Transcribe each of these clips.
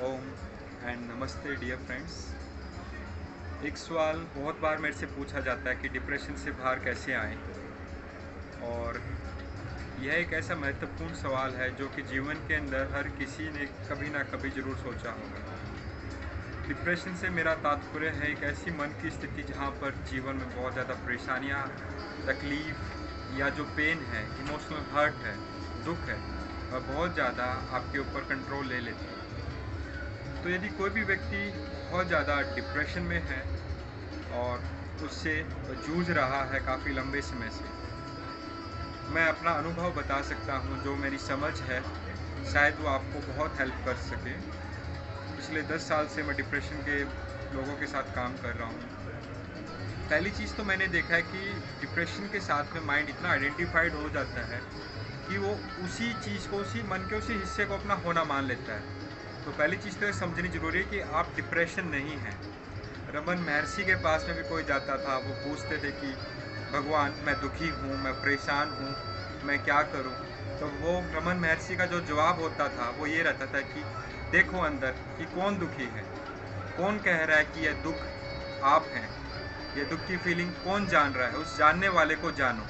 Ohm and नमस्ते dear friends. एक सवाल बहुत बार मेरे से पूछा जाता है कि डिप्रेशन से बाहर कैसे आएं, और यह एक ऐसा महत्वपूर्ण सवाल है जो कि जीवन के अंदर हर किसी ने कभी ना कभी ज़रूर सोचा होगा। डिप्रेशन से मेरा तात्पर्य है एक ऐसी मन की स्थिति जहां पर जीवन में बहुत ज़्यादा परेशानियां, तकलीफ़ या जो पेन है, इमोशनल हर्ट है, दुख है, वह बहुत ज़्यादा आपके ऊपर कंट्रोल ले लेती है। तो यदि कोई भी व्यक्ति बहुत ज़्यादा डिप्रेशन में है और उससे जूझ रहा है काफ़ी लंबे समय से, मैं अपना अनुभव बता सकता हूँ। जो मेरी समझ है शायद वो आपको बहुत हेल्प कर सके। पिछले 10 साल से मैं डिप्रेशन के लोगों के साथ काम कर रहा हूँ। पहली चीज़ तो मैंने देखा है कि डिप्रेशन के साथ में माइंड इतना आइडेंटिफाइड हो जाता है कि वो उसी चीज़ को, उसी मन के उसी हिस्से को अपना होना मान लेता है। तो पहली चीज़ तो ये समझनी ज़रूरी है कि आप डिप्रेशन नहीं हैं। रमन महर्षि के पास में भी कोई जाता था, वो पूछते थे कि भगवान मैं दुखी हूँ, मैं परेशान हूँ, मैं क्या करूँ। तो वो रमन महर्षि का जो जवाब होता था वो ये रहता था कि देखो अंदर कि कौन दुखी है, कौन कह रहा है कि यह दुख आप हैं, ये दुख की फीलिंग कौन जान रहा है, उस जानने वाले को जानो।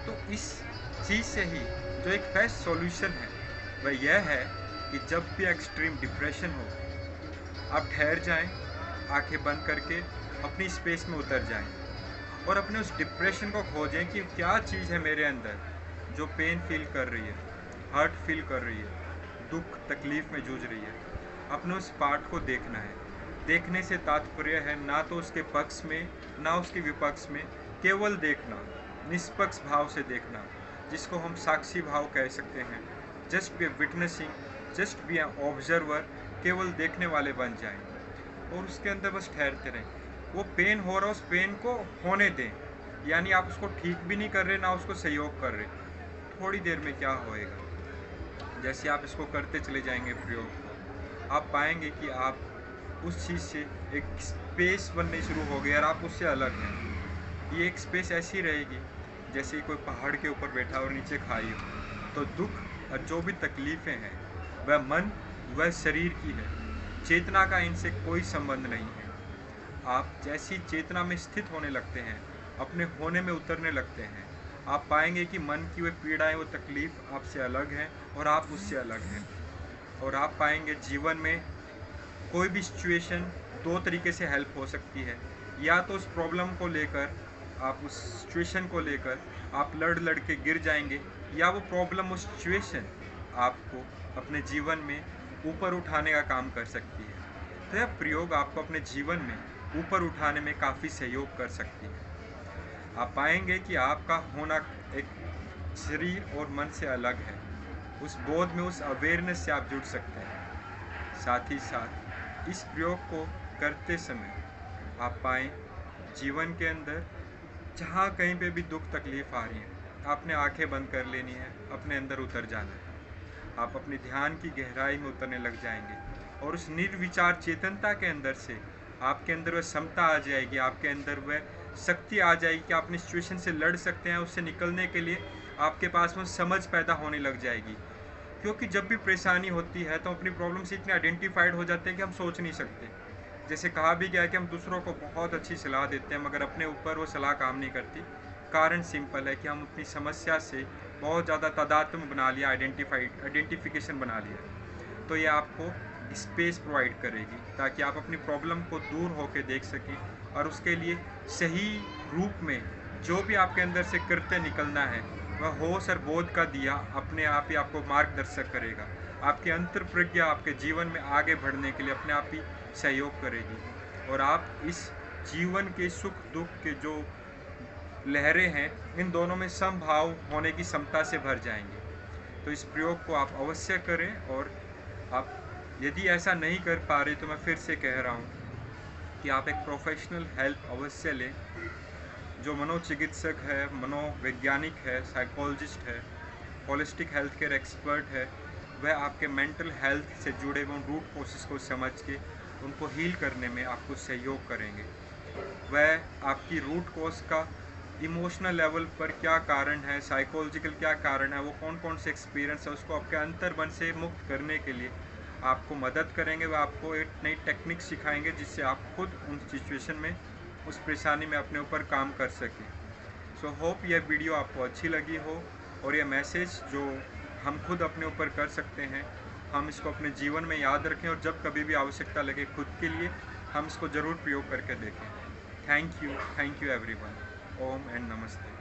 तो इस चीज़ से ही जो एक बेस्ट सॉल्यूशन है वह यह है कि जब भी एक्सट्रीम डिप्रेशन हो, आप ठहर जाएं, आंखें बंद करके अपनी स्पेस में उतर जाएं और अपने उस डिप्रेशन को खोजें कि क्या चीज़ है मेरे अंदर जो पेन फील कर रही है, हर्ट फील कर रही है, दुख तकलीफ़ में जूझ रही है। अपने उस पार्ट को देखना है। देखने से तात्पर्य है ना तो उसके पक्ष में ना उसके विपक्ष में, केवल देखना, निष्पक्ष भाव से देखना, जिसको हम साक्षी भाव कह सकते हैं। Just be witnessing, just be observer, केवल देखने वाले बन जाएं और उसके अंदर बस ठहरते रहें। वो पेन हो रहा है, उस पेन को होने दें, यानी आप उसको ठीक भी नहीं कर रहे ना उसको सहयोग कर रहे। थोड़ी देर में क्या होएगा, जैसे आप इसको करते चले जाएंगे प्रयोग को, आप पाएंगे कि आप उस चीज़ से एक स्पेस बननी शुरू हो गई और आप उससे अलग हैं। ये एक स्पेस ऐसी रहेगी जैसे कोई पहाड़ के ऊपर बैठा और नीचे खाई हो। तो दुख और जो भी तकलीफ़ें हैं वह मन, वह शरीर की है। चेतना का इनसे कोई संबंध नहीं है। आप जैसी चेतना में स्थित होने लगते हैं, अपने होने में उतरने लगते हैं, आप पाएंगे कि मन की वो पीड़ाएं, वो तकलीफ़ आपसे अलग हैं और आप उससे अलग हैं। और आप पाएंगे जीवन में कोई भी सिचुएशन दो तरीके से हेल्प हो सकती है। या तो उस प्रॉब्लम को लेकर, आप उस सिचुएशन को लेकर आप लड़ लड़ के गिर जाएंगे, या वो प्रॉब्लम, वो सिचुएशन आपको अपने जीवन में ऊपर उठाने का काम कर सकती है। तो यह प्रयोग आपको अपने जीवन में ऊपर उठाने में काफ़ी सहयोग कर सकती है। आप पाएंगे कि आपका होना एक शरीर और मन से अलग है। उस बोध में, उस अवेयरनेस से आप जुड़ सकते हैं। साथ ही साथ इस प्रयोग को करते समय आप पाएँ जीवन के अंदर जहाँ कहीं पे भी दुख तकलीफ़ आ रही है, आपने आंखें बंद कर लेनी है, अपने अंदर उतर जाना है। आप अपने ध्यान की गहराई में उतरने लग जाएंगे और उस निर्विचार चेतनता के अंदर से आपके अंदर वह क्षमता आ जाएगी, आपके अंदर वह शक्ति आ जाएगी कि आप अपनी सिचुएशन से लड़ सकते हैं। उससे निकलने के लिए आपके पास में समझ पैदा होने लग जाएगी। क्योंकि जब भी परेशानी होती है तो अपनी प्रॉब्लम से इतने आइडेंटिफाइड हो जाते हैं कि हम सोच नहीं सकते। जैसे कहा भी गया है कि हम दूसरों को बहुत अच्छी सलाह देते हैं मगर अपने ऊपर वो सलाह काम नहीं करती। कारण सिंपल है कि हम अपनी समस्या से बहुत ज़्यादा तादात्म्य बना लिया, आइडेंटिफिकेशन बना लिया। तो ये आपको स्पेस प्रोवाइड करेगी ताकि आप अपनी प्रॉब्लम को दूर होकर देख सकें और उसके लिए सही रूप में जो भी आपके अंदर से कृत्य निकलना है वह होश और बोध का दिया अपने आप ही आपको मार्गदर्शक करेगा। आपकी अंतर प्रज्ञा आपके जीवन में आगे बढ़ने के लिए अपने आप ही सहयोग करेगी और आप इस जीवन के सुख दुख के जो लहरें हैं, इन दोनों में समभाव होने की क्षमता से भर जाएंगे। तो इस प्रयोग को आप अवश्य करें। और आप यदि ऐसा नहीं कर पा रहे तो मैं फिर से कह रहा हूँ कि आप एक प्रोफेशनल हेल्प अवश्य लें। जो मनोचिकित्सक है, मनोवैज्ञानिक है, साइकोलॉजिस्ट है, होलिस्टिक हेल्थ केयर एक्सपर्ट है, वह आपके मेंटल हेल्थ से जुड़े हुए रूट कोसेस को समझ के उनको हील करने में आपको सहयोग करेंगे। वह आपकी रूट कोस का इमोशनल लेवल पर क्या कारण है, साइकोलॉजिकल क्या कारण है, वो कौन कौन से एक्सपीरियंस है, उसको आपके अंतर्मन से मुक्त करने के लिए आपको मदद करेंगे, वह आपको एक नई टेक्निक सिखाएंगे जिससे आप खुद उन सिचुएशन में, उस परेशानी में अपने ऊपर काम कर सकें। सो होप यह वीडियो आपको अच्छी लगी हो और यह मैसेज जो हम खुद अपने ऊपर कर सकते हैं, हम इसको अपने जीवन में याद रखें और जब कभी भी आवश्यकता लगे खुद के लिए, हम इसको ज़रूर प्रयोग करके देखें। Thank you everyone. Ohm and नमस्ते।